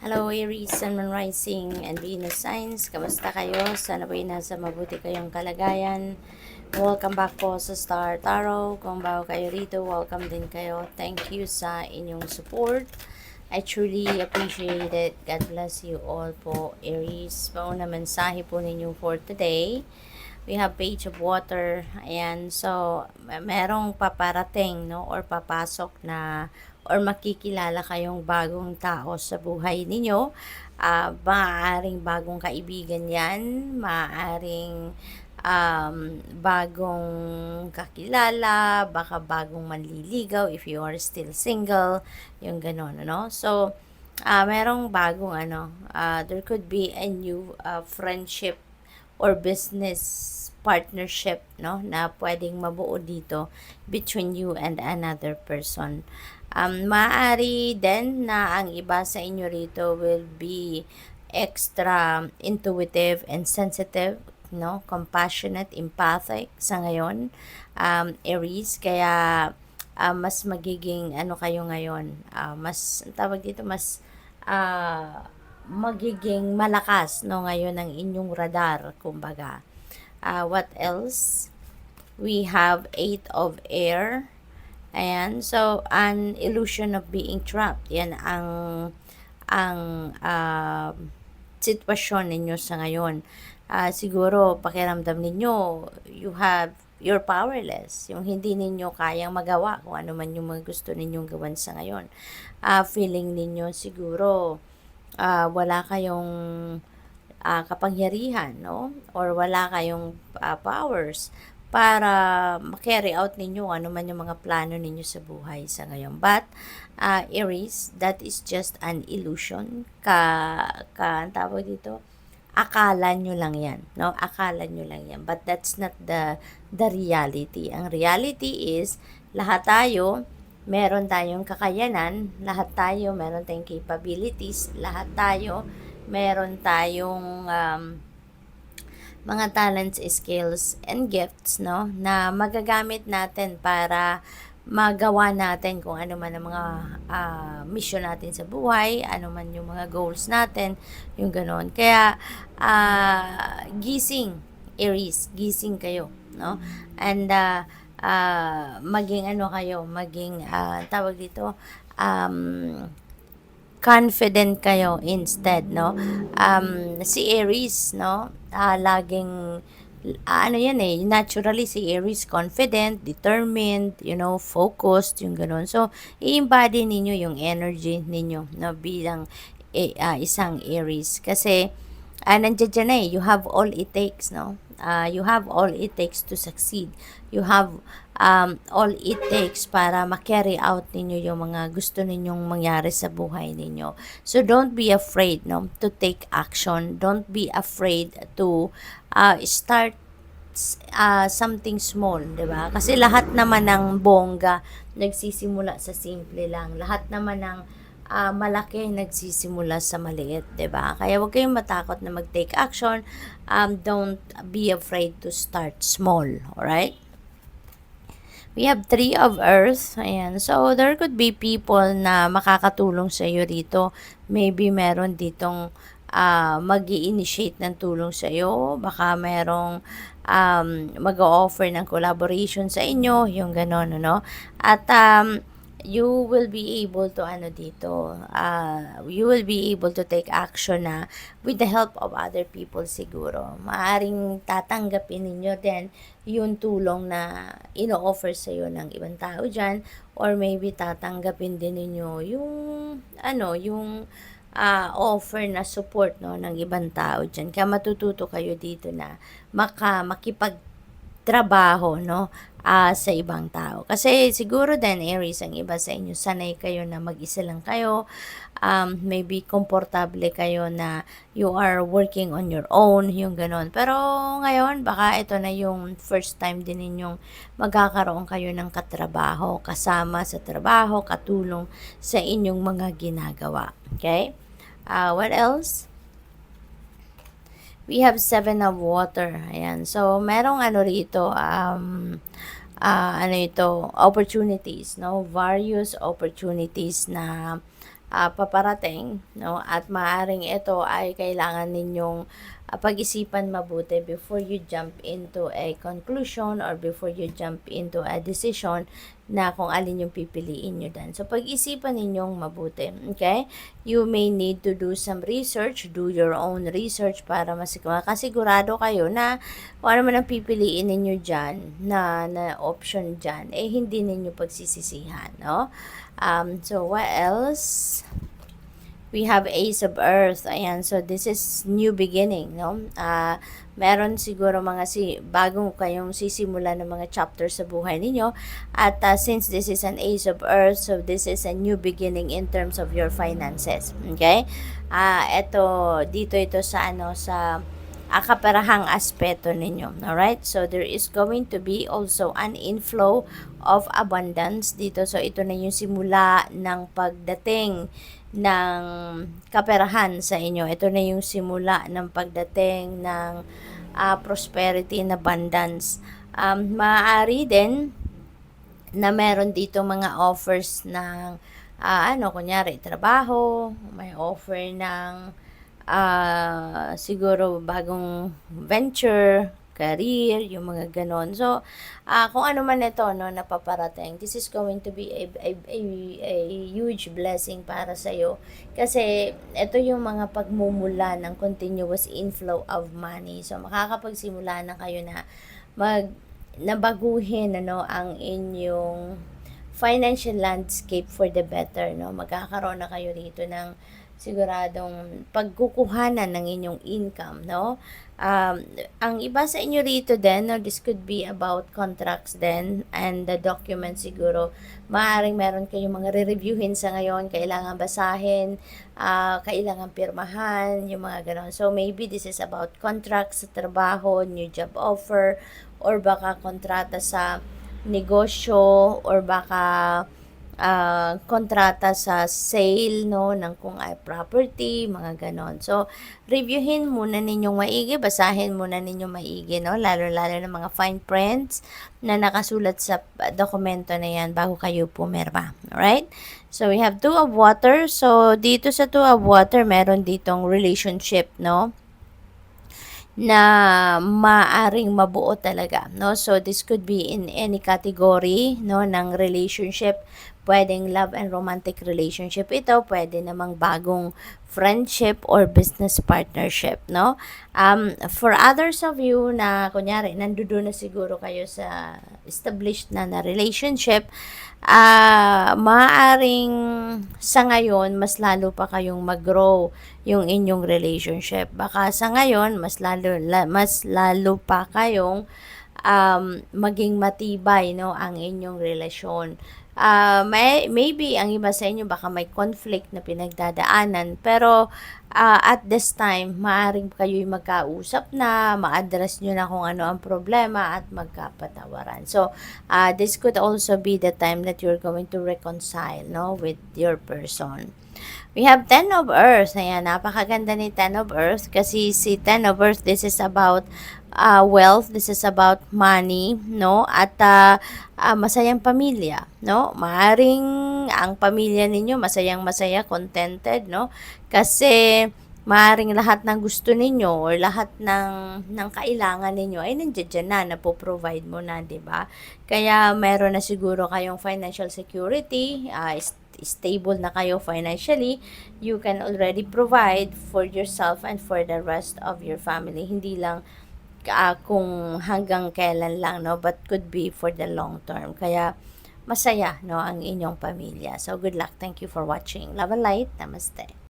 Hello Aries, Sun, Moon Rising, and Venus Signs. Kamusta kayo? Sana po'y nasa mabuti kayong kalagayan. Welcome back po sa Star Tarot. Kung bago kayo rito, welcome din kayo. Thank you sa inyong support. I truly appreciate it. God bless you all po, Aries. Pauna mensahe po ninyo for today. We have Page of Water. Ayan, so merong paparating, no, or papasok na or makikilala kayong bagong tao sa buhay ninyo. Maaaring bagong kaibigan yan, maaaring bagong kakilala, baka bagong manliligaw if you are still single, yung gano'n, ano. So, merong bagong there could be a new friendship or business partnership, no, na pwedeng mabuo dito between you and another person. Maaari din na ang iba sa inyo rito will be extra intuitive and sensitive, no, compassionate, empathic sa ngayon, Aries, kaya mas magiging kayo ngayon, mas tawag dito, mas magiging malakas, no, ngayon ang inyong radar, kumbaga. What else? We have 8 of air. Ayan, so an illusion of being trapped. Yan ang sitwasyon ninyo sa ngayon. Siguro pakiramdam ninyo you're powerless. Yung hindi ninyo kayang magawa kung ano man yung mga gusto ninyong gawan sa ngayon. Feeling ninyo siguro wala kayong kapangyarihan, no? Or wala kayong powers para ma-carry out ninyo ano man yung mga plano ninyo sa buhay sa ngayon. But, Aries, that is just an illusion. Ang tawag dito, akala nyo lang yan, no? Akala nyo lang yan. But that's not the reality. Ang reality is, lahat tayo, meron tayong kakayanan, lahat tayo, meron tayong capabilities, lahat tayo, meron tayong mga talents, skills, and gifts, no, na magagamit natin para magawa natin kung ano man ang mga mission natin sa buhay, ano man yung mga goals natin, yung ganoon. Kaya, gising, Aries, gising kayo, no? And, maging maging, tawag dito, confident kayo instead, no? Si Aries, no, laging yan naturally si Aries confident, determined, focused, yung ganun. So, i-embody ninyo yung energy ninyo, no, bilang isang Aries. Kasi, nandiyan dyan you have all it takes, no? You have all it takes to succeed. You have all it takes para ma-carry out ninyo yung mga gusto ninyong mangyari sa buhay ninyo. So, don't be afraid, no, to take action. Don't be afraid to start something small, di ba? Kasi lahat naman ng bongga nagsisimula sa simple lang. Lahat naman ng malaki nagsisimula sa maliit, 'di ba? Kaya huwag kayong matakot na mag-take action. Don't be afraid to start small, alright? We have 3 of Earth. Ayan. So, there could be people na makakatulong sa iyo dito. Maybe meron ditong mag-i-initiate ng tulong sa iyo. Baka merong mag-o-offer ng collaboration sa inyo. Yung ganon, no? At you will be able to you will be able to take action na with the help of other people siguro. Maaring tatanggapin ninyo din yung tulong na ino-offer sa iyo ng ibang tao diyan, or maybe tatanggapin din ninyo yung yung offer na support, no, ng ibang tao diyan. Kaya matututo kayo dito na makipagtrabaho, no, sa ibang tao. Kasi siguro din, Aries, ang iba sa inyo, sanay kayo na mag-isa lang kayo. Maybe komportable kayo na you are working on your own, yung ganon. Pero ngayon, baka ito na yung first time din ninyong magkakaroon kayo ng katrabaho, kasama sa trabaho, katulong sa inyong mga ginagawa. Okay? What else? We have 7 of water. Ayan. So, merong rito, opportunities, no? Various opportunities na paparating, no? At maaaring ito ay kailangan ninyong pag-isipan mabuti before you jump into a conclusion or before you jump into a decision na kung alin yung pipiliin nyo dan. So, pag-isipan ninyong mabuti, okay? You may need to do some research, do your own research para makasigurado kayo na kung ano man ang pipiliin ninyo dyan, na option dyan, eh hindi ninyo pagsisisihan, no? So, what else? We have Ace of Earth. Ayan, so this is new beginning, no? Meron siguro mga bagong kayong sisimula ng mga chapters sa buhay ninyo. At since this is an Ace of Earth, so this is a new beginning in terms of your finances. Okay? Dito ito sa sa kaparahang aspeto ninyo. Alright? So, there is going to be also an inflow of abundance dito. So, ito na yung simula ng pagdating ng kaperahan sa inyo. Ito na yung simula ng pagdating ng prosperity and abundance. Maaari din na meron dito mga offers ng kunyari, trabaho, may offer ng siguro bagong venture, career, yung mga ganon. So, kung ano man ito, no, napaparating, this is going to be a huge blessing para sa'yo. Kasi, ito yung mga pagmumula ng continuous inflow of money. So, makakapagsimula na kayo na nabaguhin, ang inyong financial landscape for the better, no? Magkakaroon na kayo dito ng siguradong pagkukuhanan ng inyong income, no? Ang iba sa inyo rito din, no, this could be about contracts then and the documents siguro. Maaaring meron kayong mga re-reviewin sa ngayon, kailangan basahin, kailangan pirmahan, yung mga ganon. So, maybe this is about contracts sa trabaho, new job offer, or baka kontrata sa negosyo, or baka kontrata sa sale, no, ng kung ay property, mga ganon. So, reviewin muna ninyong maigi, basahin muna ninyong maigi, no, lalo-lalo ng mga fine prints na nakasulat sa dokumento na yan bago kayo pumirma. Alright? So, we have 2 of water. So, dito sa 2 of water, meron ditong relationship, no, na maaring mabuo talaga, no? So, this could be in any category, no, ng relationship. Pwedeng love and romantic relationship ito, pwede namang bagong friendship or business partnership, no? For others of you na, kunyari, nandoon na siguro kayo sa established na relationship, maaaring sa ngayon, mas lalo pa kayong mag-grow yung inyong relationship. Baka sa ngayon, mas lalo pa kayong maging matibay, no, ang inyong relasyon. Maybe ang iba sa inyo baka may conflict na pinagdadaanan, pero at this time maaring kayo'y magkausap na, ma-address nyo na kung ano ang problema at magkapatawaran. So this could also be the time that you're going to reconcile, no, with your person. We have 10 of Earth. Ayan, napakaganda ni 10 of Earth kasi si 10 of Earth, this is about wealth, this is about money, no? At masayang pamilya, no? Maaring ang pamilya ninyo masayang-masaya, contented, no? Kasi maaring lahat ng gusto ninyo or lahat ng kailangan ninyo ay nandiyan na, napoprovide mo na, di ba? Kaya meron na siguro kayong financial security, stable na kayo financially, you can already provide for yourself and for the rest of your family. Hindi lang kung hanggang kailan lang, no, but could be for the long term. Kaya masaya, no, ang inyong pamilya. So good luck. Thank you for watching. Love and light. Namaste.